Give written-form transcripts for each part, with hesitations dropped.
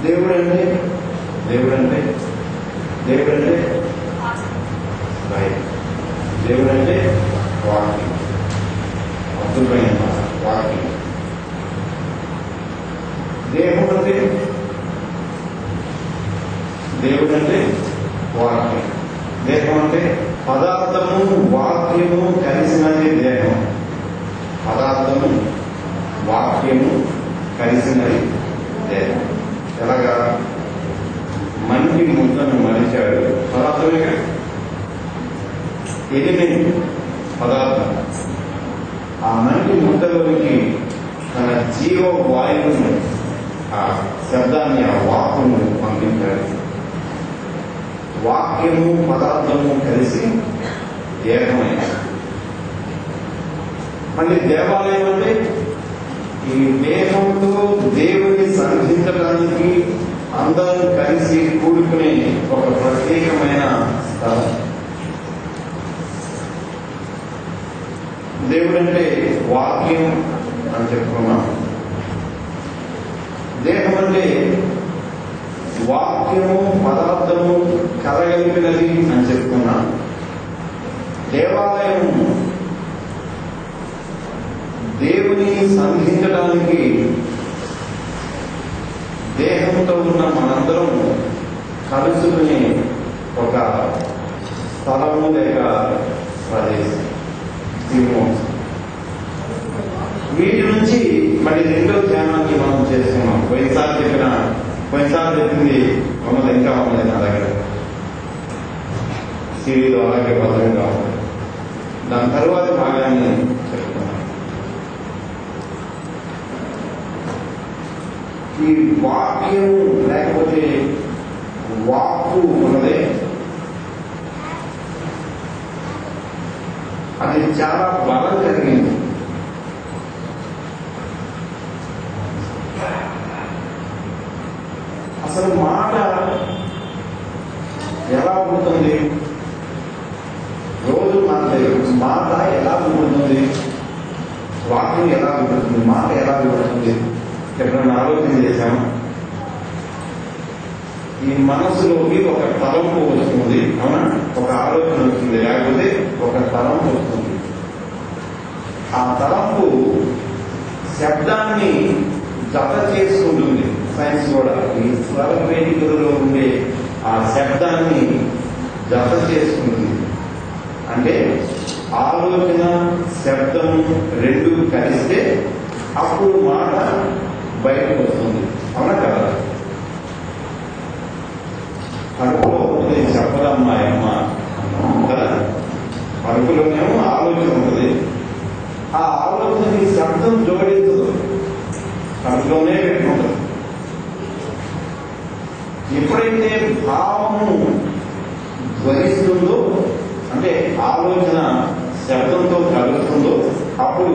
దేవుడంటే దేవుడంటే దేవుడంటే రైట్. దేవుడంటే వాక్యం, అద్భుతమైన వాక్యం. దేవుడంటే దేవుడంటే వాక్యం. దేహం అంటే పదార్థము వాక్యము కలిసినది దేహం. పదార్థము వాక్యము కలిసినది దేహం. ఎలాగా? మంచి ముద్దను మరిచాడు, పదార్థమేగా, ఎలిమెంట్ పదార్థం. ఆ మంచి ముద్దలోనికి తన జీవ వాయువును, ఆ శబ్దాన్ని, ఆ వాక్కును పంపించాడు. వాక్యము పదార్థము కలిసి దేహమైన. మళ్ళీ దేవాలయం అంటే ఈ దేహంతో దేవుని సంధించడానికి అందరూ కలిసి కూడుకునే ఒక ప్రత్యేకమైన స్థలం. దేవుడంటే వాక్యం అని చెప్పుకున్నాం. దేహం అంటే వాక్యము పదార్థము కలగలిపినది అని చెప్పుకున్నాం. దేవాలయం దేవుని సంధించడానికి దేహంతో ఉన్న మనందరం కలుసుకునే ఒక స్థలము లేక ప్రదేశం. వీటి నుంచి మళ్ళీ రెండో ధ్యానాన్ని మనం చేస్తున్నాం. పోయినసారి చెప్పింది ఉన్నది, ఇంకా ఉన్నది నా దగ్గర సిరీలో, అలాగే భద్రంగా ఉంది. దాని తరువాత భాగాన్ని చెప్తున్నాం. ఈ వాక్యం లేకపోతే వాక్కు ఉన్నదే, అది చాలా బలం కలిగింది. అసలు మాట ఎలా ఉంటుంది? రోజు మాట ఎలా ఉంటుంది? వాక్యం ఎలా ఉంటుంది? మాట ఎలా ఉంటుంది? ఎప్పుడైనా ఆలోచన చేశాము? ఈ మనసులోకి ఒక తలంపు వస్తుంది, అవునా? ఒక ఆలోచన వస్తుంది, లేకపోతే ఒక తలంపు వస్తుంది. ఆ తలంపు శబ్దాన్ని జత చేసుకుంటుంది. సైన్స్ కూడా ఈ స్వర వేదికలలో ఉండే ఆ శబ్దాన్ని జత చేసుకుంటుంది. అంటే ఆలోచన శబ్దం రెండు కలిస్తే అప్పుడు మాట బయటకు వస్తుంది, అవునా కదా? కడుపులో ఉంటుంది చెప్పదమ్మా అమ్మ కదా, కడుపులోనేమో ఆలోచన ఉంటుంది. ఆ ఆలోచనకి శబ్దం జోడించదు, కడుపులోనే పెట్టుకుంటుంది. ఎప్పుడైతే భావము ధ్వనిస్తుందో, అంటే ఆలోచన శబ్దంతో కలుగుతుందో, అప్పుడు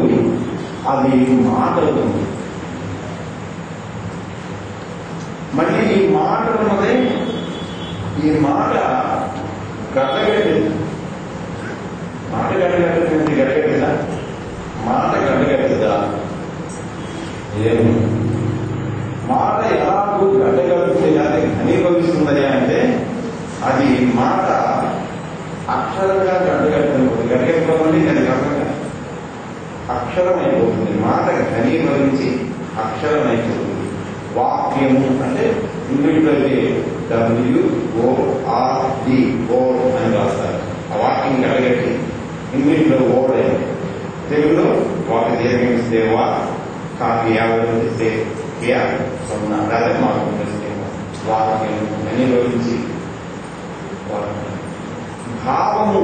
అది మాట అవుతుంది. మళ్ళీ ఈ మాట ఉన్నదే, ఈ మాట గడ్డగట్టింది. మాట గడ్డగట్టింది, గడ్డగట్టిందా? మాట గడ్డగట్టిందా? ఏమి మాట ఎలాగూ గడ్డగడుతుంది కానీ ఘనీభవిస్తుందని అంటే అది మాట అక్షరంగా గడ్డగట్టినప్పుడు, గడ్డగట్టుకోండి అది కాకుండా అక్షరం అయిపోతుంది. మాట ఘనీభవించి అక్షరం అయిపోతుంది. వాక్యము అంటే ఇంగ్లీష్లో అయితే WORD అని రాస్తారు. ఆ వాక్యం గడగట్టి ఇంగ్లీష్లో ఓడ్ అయింది. తెలుగులో వాకి దీర్ఘిస్తే వా, కాకి యావస్తే సున్నా, లేదా మాకు వాక్యం ఘనీభవించి భావము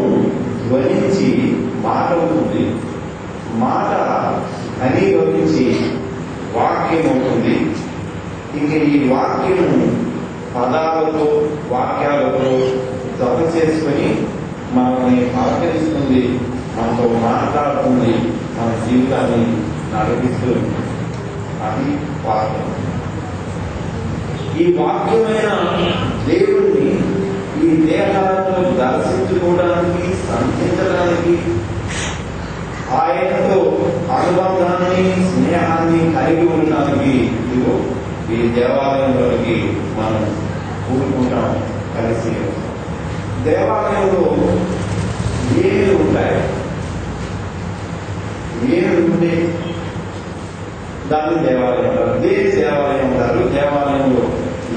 ధ్వనించి మాట అవుతుంది. మాట ఘనీభవించి వాక్యం అవుతుంది. ఇంక ఈ వాక్యము పదాలతో వాక్యాలతో జత చేసుకుని మనల్ని ఆచరిస్తుంది, మనతో మాట్లాడుతుంది, మన జీవితాన్ని నడిపిస్తుంది. అది వాక్యం. ఈ వాక్యమైన దేవుణ్ణి ఈ దేహాలను దర్శించుకోవడానికి, సంధించడానికి, ఆయనతో అనుబంధాన్ని స్నేహాన్ని కలిగి ఉండడానికి ఇదిగో ఈ దేవాలయంలోకి మనం కూడుకుంటాం, కలిసి దేవాలయంలో ఏమి ఉంటాయి, ఏమి ఉంటే దాన్ని దేవాలయం అంటారు. దేని దేవాలయం అంటారు? దేవాలయంలో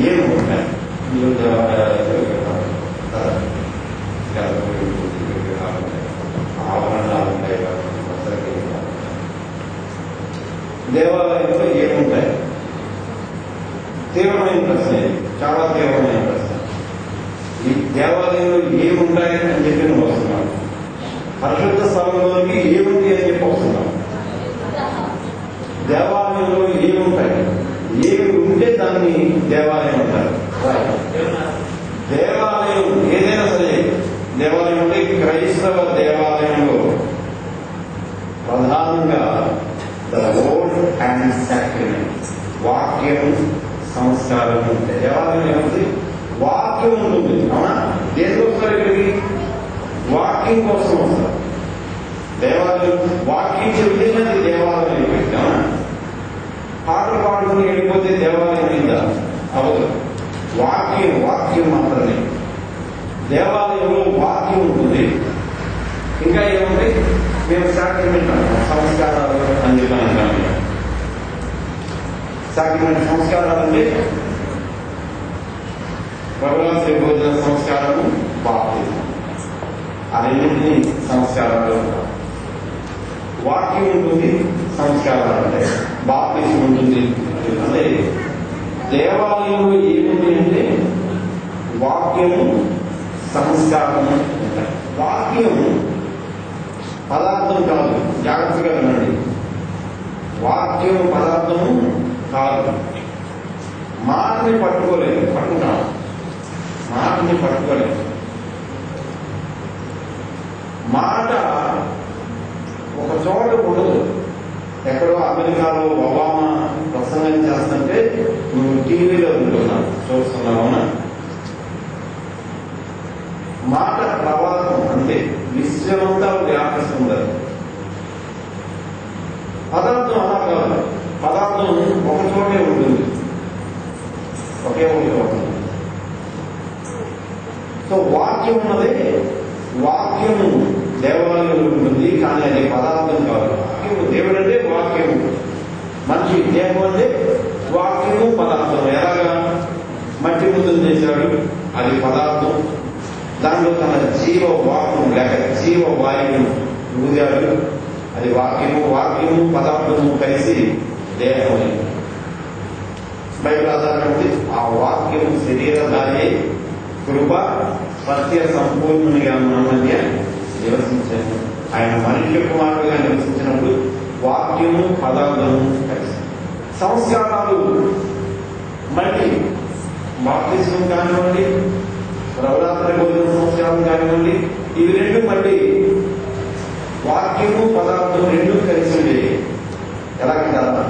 ఏమి ఉంటాయి? మీరు దేవాలయాలు ఆభరణాలు ఉంటాయి, దేవాలయంలో ఏముంటాయి? తీవ్రమైన ప్రశ్న, చాలా తీవ్రమైన ప్రశ్న. ఈ దేవాలయంలో ఏముంటాయి అని చెప్పి నువ్వు వస్తున్నావు. పరిశుద్ధ స్థలంలోకి ఏముంది అని చెప్పి వస్తున్నావు. దేవాలయంలో ఏముంటాయి, ఏమి ఉంటే దాన్ని దేవాలయం అంటారు. దేవాలయం ఏదైనా సరే, దేవాలయం అంటే క్రైస్తవ దేవాలయంలో ప్రధానంగా ద వర్డ్ అండ్ సాక్రిమెంట్, వాక్యం, సంస్కారం ఉంటాయి. దేవాలయం ఏముంది? వాక్యం ఉంటుంది. అవునా? దేనికి వస్తారు ఇక్కడికి? వాక్యం కోసం వస్తారు. దేవాలయం వాక్యం చెబితే దేవాలయం అయిపోయింది. అవునా? పాటలు పాడుకుని వెళ్ళిపోతే దేవాలయం అయిందా? అవదు. వాక్యం మాత్రమే. దేవాలయంలో వాక్యం ఉంటుంది. ఇంకా ఏముంటాయి? మేము సాక్రిమెంట్ అంటాం, సంస్కారాలు అని చెప్పి అంటాం. సాక్రిమెంట్ సంస్కారాలు అంటే ప్రభుత్వ భోజన సంస్కారము, బాప్తిజం, అన్నింటినీ సంస్కారాలు అంటారు. వాక్యం ఉంటుంది, సంస్కారాలు అంటే బాప్తిజం ఉంటుంది. అంటే దేవాలయంలో ఏముంది అంటే వాక్యము, సంస్కారము ఉంటాయి. వాక్యము పదార్థం కాదు, జాగ్రత్తగా వినండి. వాక్యము పదార్థము కాదు. మాటని పట్టుకోలేదు, పట్టుకున్నాం, మాటని పట్టుకోలేదు. మాట ఒక చోట ఉండదు. ఎక్కడో అమెరికాలో ఒబామా ప్రసంగం చేస్తుంటే నువ్వు టీవీలో ఉంటున్నావు, చూస్తున్నావునా? మాట ప్రవాహం అంతే, విశ్వమంతా వ్యాపిస్తుంది. పదార్థం అలా కాదు. పదార్థం ఒక చోటే ఉంటుంది, ఒకే ఒక చోట. సో వాక్యం ఉన్నదే, వాక్యము దేవాలయంలో ఉంటుంది, కానీ అది పదార్థం కాదు. వాక్యము దేవుడు అంటే వాక్యము, మనిషి దేహం అంటే వాక్యము పదార్థం. ఎలాగా? మట్టి ముద్దలు చేశాడు, అది పదార్థం. దాంట్లో తన జీవ వాక్యం లేక జీవ వాయువును ఊదాడు, అది వాక్యము. వాక్యము పదార్థము కలిసి దేహం. బైబిల్ ఆధారపడి ఆ వాక్యము శరీరధారి కృప సత్య సంపూర్ణునిగా మన మధ్య నివసించాను. ఆయన మనుష్య కుమారుడుగా నివసించినప్పుడు వాక్యము పదార్థము కలిసి. సంస్కారాలు మళ్ళీ బాప్తిజం కానివ్వండి, నవరాత్రి భోజన సంస్కారం కానివ్వండి, ఇవి రెండు మళ్ళీ వాక్యము పదార్థం రెండు కలిసి ఉండేవి. ఎలాగంటారా?